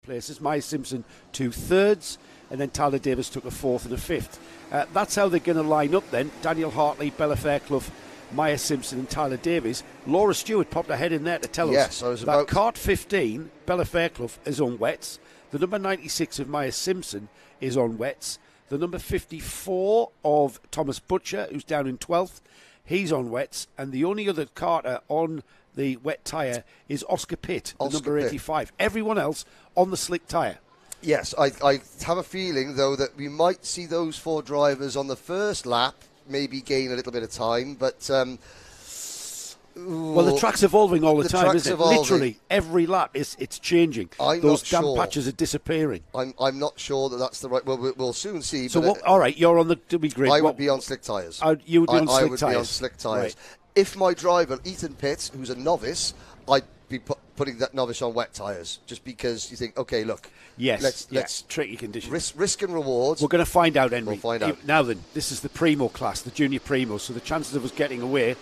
places. Maya Simpson 2 thirds, and then Tyler Davis took a 4th and a 5th. That's how they're going to line up then. Daniel Hartley, Bella Fairclough, Maya Simpson and Tyler Davies. Laura Stewart popped her head in there to tell us that cart 15, Bella Fairclough, is on wets. The number 96 of Maya Simpson is on wets. The number 54 of Thomas Butcher, who's down in 12th, he's on wets. And the only other carter on the wet tyre is Oscar Pitt, the number 85. Everyone else on the slick tyre. Yes, I have a feeling, though, that we might see those 4 drivers on the first lap maybe gain a little bit of time, but... well, the track's evolving all the time, isn't it? Literally, every lap, it's changing. Those damp patches are disappearing. I'm not sure that that's the right... Well, we'll soon see. So, all right, you're on the grid. I would be on slick tyres. You would be on slick tyres? I would be on slick tyres. Right. If my driver, Ethan Pitts, who's a novice, I'd be putting that novice on wet tyres, just because you think, OK, look... Yes, let's tricky conditions. Risk and rewards. We're going to find out, Henry. We'll find out. Now then, this is the Primo class, the Junior Primo, so the chances of us getting away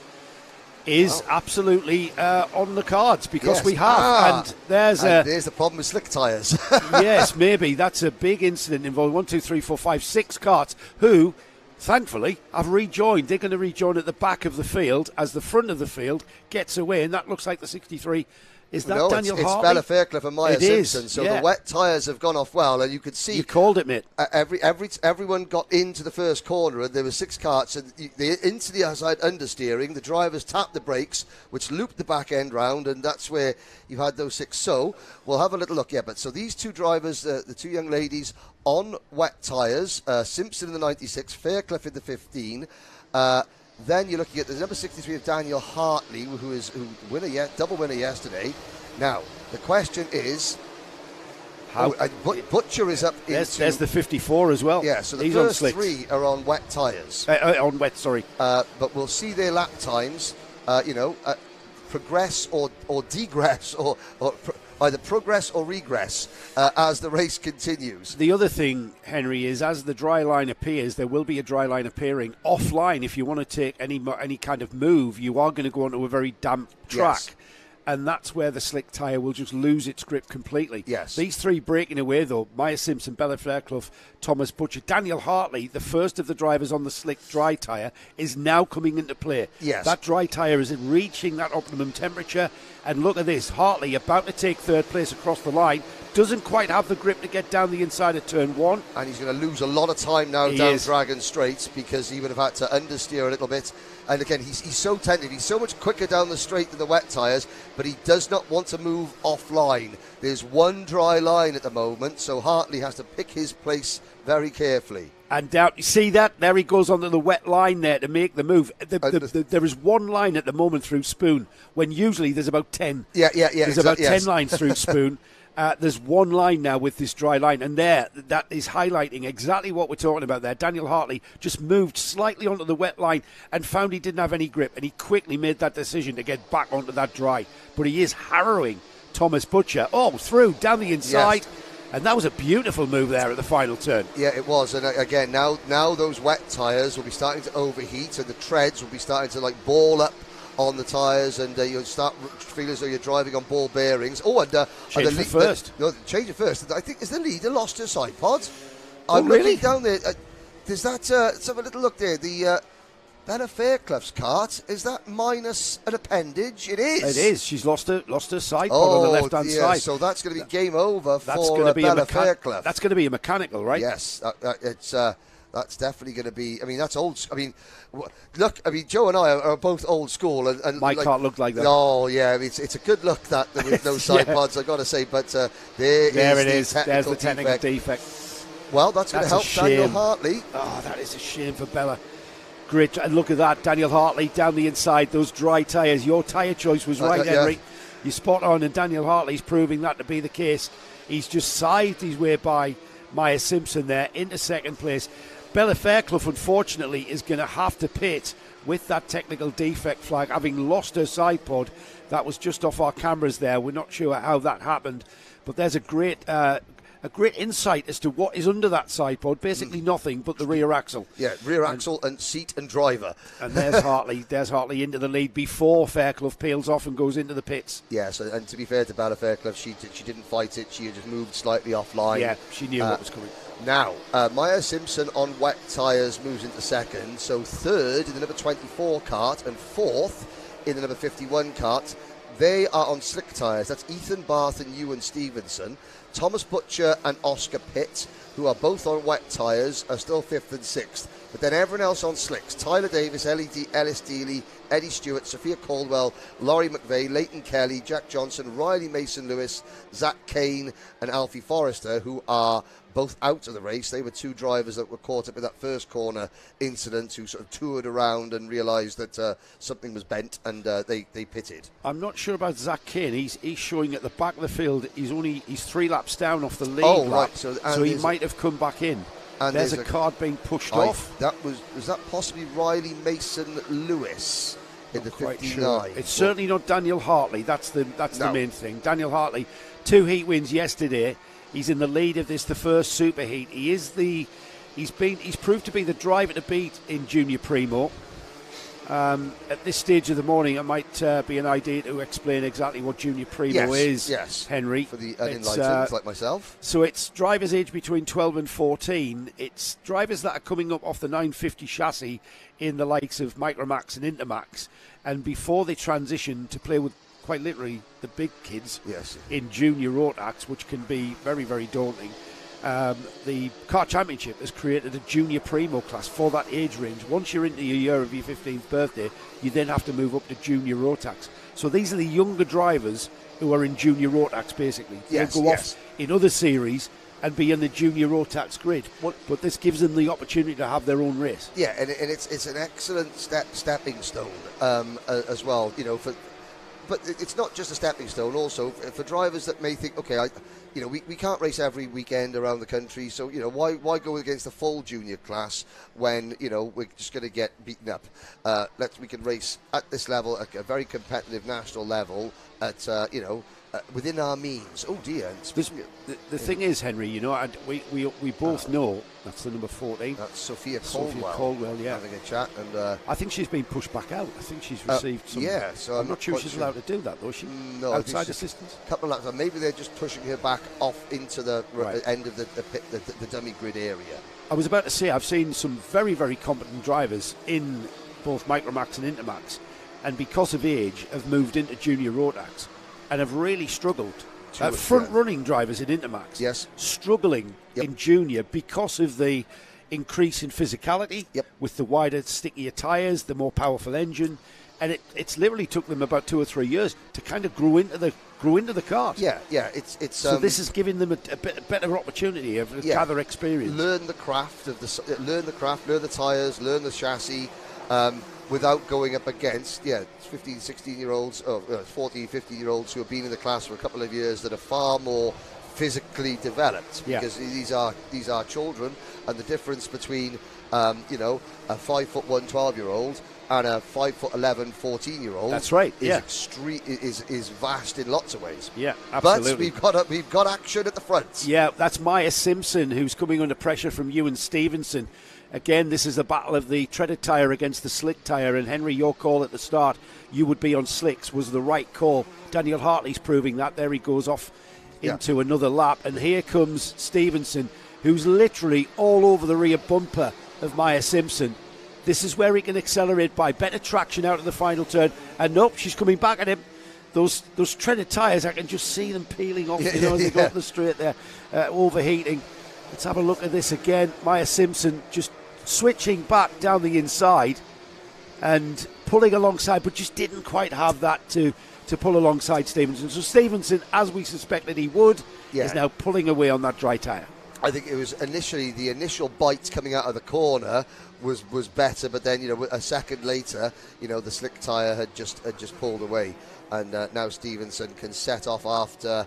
is absolutely on the cards, because we have. And there's the problem with slick tyres. Yes, maybe. That's a big incident involving 1, 2, 3, 4, 5, 6 carts who, thankfully, have rejoined. They're going to rejoin at the back of the field as the front of the field gets away, and that looks like the 63. Is that Daniel Hartley? It's Bella Fairclough and Maya Simpson. So the wet tyres have gone off well, and you could see... You called it, mate. Everyone got into the first corner, and there were 6 carts, and they into the outside understeering. The drivers tapped the brakes, which looped the back end round, and that's where you had those 6. So we'll have a little look. But so these 2 drivers, the 2 young ladies on wet tyres, Simpson in the 96, Fairclough in the 15. Then you're looking at the number 63 of Daniel Hartley, who double winner yesterday. Now, the question is, how Butcher is up into... There's the 54 as well. Yeah, so the He's first 3 are on wet tyres. On wet, sorry. But we'll see their lap times, progress or degress, or either progress or regress as the race continues. The other thing, Henry, is as the dry line appears, there will be a dry line appearing offline. If you want to take any kind of move, you are going to go onto a very damp track. Yes. And that's where the slick tyre will just lose its grip completely. Yes. These 3 breaking away, though, Maya Simpson, Bella Fairclough, Thomas Butcher, Daniel Hartley, the first of the drivers on the slick dry tyre, is now coming into play. Yes. That dry tyre is reaching that optimum temperature. And look at this, Hartley about to take 3rd place across the line, doesn't quite have the grip to get down the inside of turn 1. And he's going to lose a lot of time now down Dragon Straight, because he would have had to understeer a little bit. And again, he's so tentative. He's so much quicker down the straight than the wet tyres, but he does not want to move offline. There's one dry line at the moment, so Hartley has to pick his place very carefully. And you see that? There he goes onto the wet line there to make the move. There is one line at the moment through Spoon, when usually there's about 10. There's about 10 lines through Spoon. There's one line now with this dry line, and that is highlighting exactly what we're talking about there. Daniel Hartley just moved slightly onto the wet line and found he didn't have any grip, and he quickly made that decision to get back onto that dry. But he is harrowing Thomas Butcher. Through, down the inside. Yes. And that was a beautiful move there at the final turn. Yeah, it was. And again, now those wet tyres will be starting to overheat, and the treads will be starting to ball up on the tyres, and you'll start feeling as though you're driving on ball bearings. Change for first. Change it first. I think, is the leader lost her side pods? I'm really? Looking down there. There's that, let's have a little look there. The Bella Fairclough's cart, is that minus an appendage? It is. It is. She's lost her side pod on the left-hand side. So that's going to be game over for Bella Fairclough. That's going to be a mechanical, right? Yes, that's definitely going to be... I mean, that's old... I mean, look, Joe and I are both old school. And my cart looked like that. Oh, yeah, I mean, it's a good look, that, with no side pods, I've got to say. But there it is. There's the technical defect. Well, that's going to help Daniel Hartley. Oh, that is a shame for Bella. Great. And look at that, Daniel Hartley down the inside, those dry tyres. Your tyre choice was right, Henry. You're spot on, and Daniel Hartley's proving that to be the case. He's just scythed his way by Maya Simpson there into 2nd place. Bella Fairclough, unfortunately, is going to have to pit with that technical defect flag, having lost her side pod. That was just off our cameras there. We're not sure how that happened, but there's a great a great insight as to what is under that side pod. Basically nothing but the rear axle. Yeah, rear axle and seat and driver. And there's Hartley. There's Hartley into the lead before Fairclough peels off and goes into the pits. Yeah, so, and to be fair to Bella Fairclough, she didn't fight it. She just moved slightly offline. Yeah, she knew what was coming. Now, Maya Simpson on wet tyres moves into second. So third in the number 24 kart and fourth in the number 51 kart. They are on slick tyres. That's Ethan Barth and Ewan Stevenson. Thomas Butcher and Oscar Pitt, who are both on wet tyres, are still 5th and 6th. But then everyone else on slicks. Tyler Davis, Ellis Dealey, Eddie Stewart, Sophia Caldwell, Laurie McVeigh, Leighton Kelly, Jack Johnson, Riley Mason-Lewis, Zach Kane and Alfie Forrester, who are both out of the race. They were two drivers that were caught up in that first corner incident, who sort of toured around and realised that something was bent, and they pitted. I'm not sure about Zach Kane. He's showing at the back of the field. He's 3 laps down off the lead lap, right. So he might have come back in. And there's a card being pushed off. That was that possibly Riley Mason-Lewis in the 59? Sure. It's certainly not Daniel Hartley. That's the main thing. Daniel Hartley, 2 heat wins yesterday. He's in the lead of the first superheat. He's proved to be the driver to beat in Junior Primo. At this stage of the morning, it might be an idea to explain exactly what Junior Primo is, Henry. For the unenlightened like myself. So it's drivers aged between 12 and 14. It's drivers that are coming up off the 950 chassis in the likes of Micromax and Intermax. And before they transition to play with, quite literally, the big kids in Junior Rotax, which can be very, very daunting. The Car Championship has created a Junior Primo class for that age range. Once you're into your year of your 15th birthday, you then have to move up to Junior Rotax. So these are the younger drivers who are in Junior Rotax, basically. They go off in other series and be in the Junior Rotax grid. But this gives them the opportunity to have their own race. Yeah, and it's an excellent stepping stone as well, But it's not just a stepping stone. Also, for drivers that may think, okay, we can't race every weekend around the country, so why go against the full junior class when we're just going to get beaten up? We can race at this level, at a very competitive national level, at within our means. Oh dear! The thing is, Henry, we both know that's the number 14. That's Sophia Caldwell, having a chat, and I think she's been pushed back out. I think she's received some. Yeah, so I'm not sure she's allowed to do that, though. She outside assistance. A couple of laps. Maybe they're just pushing her back off into the end of the dummy grid area. I was about to say I've seen some very, very competent drivers in both Micromax and Intermax, and because of age, have moved into Junior Rotax and have really struggled. Front-running drivers in Intermax, struggling in Junior because of the increase in physicality with the wider, stickier tyres, the more powerful engine, and it's literally took them about 2 or 3 years to kind of grow into the kart. Yeah. It's so this is giving them a better opportunity of gather experience. Learn the craft learn the tyres, learn the chassis. Without going up against 15, 16-year-olds, 14, 15-year-olds who have been in the class for a couple of years that are far more physically developed, because these are children, and the difference between a 5'1" 12-year-old and a 5'11" 14-year-old. That's right. Is vast in lots of ways. Yeah, absolutely. But we've got action at the front. Yeah, that's Maya Simpson, who's coming under pressure from Ewan Stevenson. Again, this is the battle of the treaded tyre against the slick tyre, and Henry, your call at the start, you would be on slicks, was the right call. Daniel Hartley's proving that. There he goes off into another lap, and here comes Stevenson, who's literally all over the rear bumper of Maya Simpson. This is where he can accelerate by better traction out of the final turn, and nope, she's coming back at him. Those treaded tyres, I can just see them peeling off as they go up the straight there, overheating. Let's have a look at this again. Maya Simpson just switching back down the inside and pulling alongside, but just didn't quite have that to pull alongside Stevenson. So Stevenson, as we suspected he would, is now pulling away on that dry tyre. I think it was the initial bite coming out of the corner was better, but then a second later, the slick tyre had just pulled away, and now Stevenson can set off after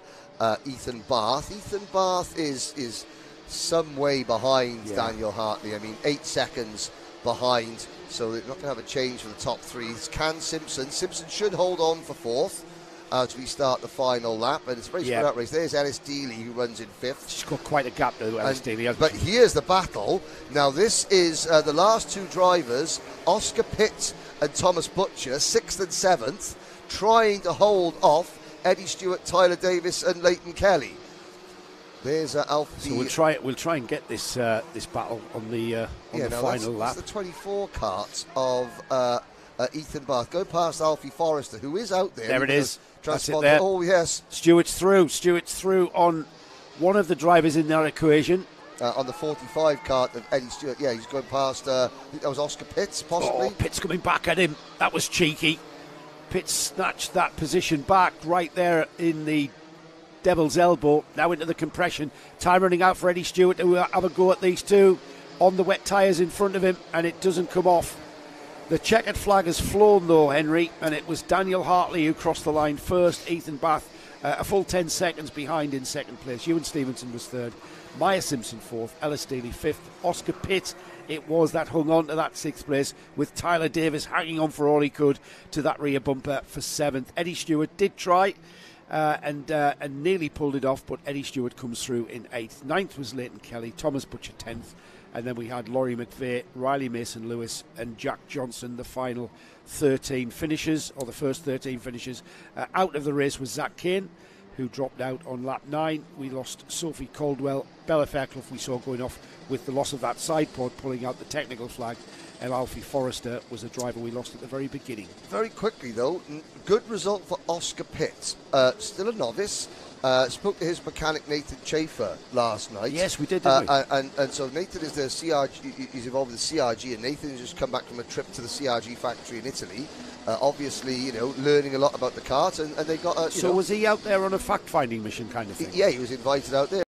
Ethan Barth. Ethan Barth is some way behind Daniel Hartley. I mean, 8 seconds behind, so they're not going to have a change for the top three. Can Simpson should hold on for fourth, as we start the final lap, and it's a very spread out race. There's Ellis Dealey, who runs in 5th. She's got quite a gap though, Ellis Dealey. But here's the battle. Now this is the last two drivers, Oscar Pitt and Thomas Butcher, 6th and 7th, trying to hold off Eddie Stewart, Tyler Davis and Leighton Kelly. There's Alfie. So we'll try and get this this battle on the final lap. That's the 24 carts of Ethan Bath. Go past Alfie Forrester, who is out there. There it is. That's it there. Oh yes. Stewart's through on one of the drivers in that equation. On the 45 cart of Eddie Stewart. Yeah, he's going past, I think that was Oscar Pitts, possibly. Oh, Pitts coming back at him. That was cheeky. Pitts snatched that position back right there in the devil's elbow. Now into the compression. Time running out for Eddie Stewart to have a go at these two on the wet tyres in front of him, and it doesn't come off. The checkered flag has flown though, Henry, and it was Daniel Hartley who crossed the line first. Ethan Bath a full 10 seconds behind in second place. Ewan Stevenson was third. Maya Simpson fourth. Ellis Dealey fifth. Oscar Pitt, it was that hung on to that sixth place, with Tyler Davis hanging on for all he could to that rear bumper for seventh. Eddie Stewart did try and nearly pulled it off, but Eddie Stewart comes through in eighth. Ninth was Leighton Kelly. Thomas Butcher 10th. And then we had Laurie McVeigh, Riley Mason-Lewis and Jack Johnson, the final 13 finishers, or the first 13 finishers. Out of the race was Zach Kane, who dropped out on lap 9. We lost Sophie Caldwell. Bella Fairclough we saw going off with the loss of that side pod, pulling out the technical flag. And Alfie Forrester was a driver we lost at the very beginning. Very quickly, though, good result for Oscar Pitt. Still a novice. Spoke to his mechanic Nathan Chafer last night. Yes, we did, didn't we? And so Nathan is the CRG. He's involved with the CRG, and Nathan has just come back from a trip to the CRG factory in Italy. Obviously, learning a lot about the cart, and they got. So was he out there on a fact-finding mission, kind of thing? Yeah, he was invited out there.